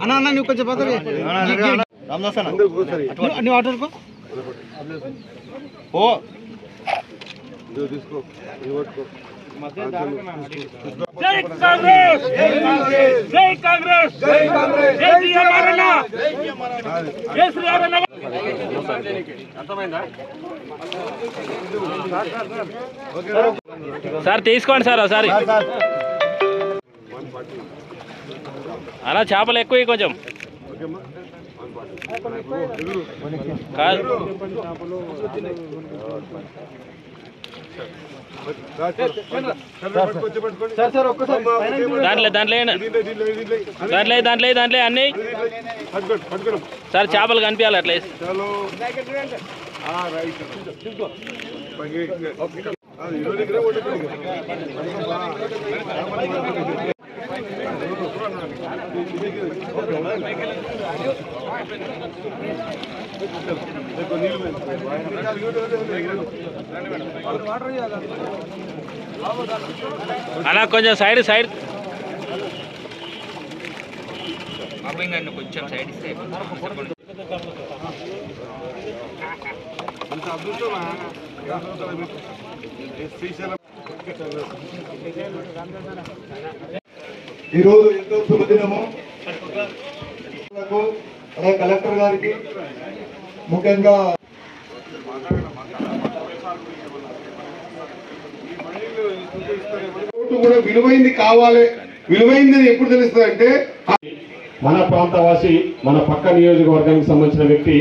అన్న అన్న నువ్వు కొంచెం పదవి నువ్వు ఆటోకో ఓ తీసుకో జై కాంగ్రెస్ జై కాంగ్రెస్ జై కాంగ్రెస్ జై శ్రీరామన్న జై శ్రీరామన్న అర్థమైందా సార్ తీసుకోండి సార్ ఒకసారి అలా చేపలు ఎక్కువ కొంచెం కాదు దాంట్లో అన్ని సార్ చేపలు కనిపించాలి అట్లా అలా కొంచెం సైడ్ కొంచెం సైడ్ ఇస్తే ఈరోజు ఎంతో శుభదినము అలాగే కలెక్టర్ గారికి ముఖ్యంగా కూడా విలువైంది కావాలి. విలువైంది ఎప్పుడు తెలుస్తుంది అంటే మన ప్రాంతవాసి మన పక్క నియోజకవర్గానికి సంబంధించిన వ్యక్తి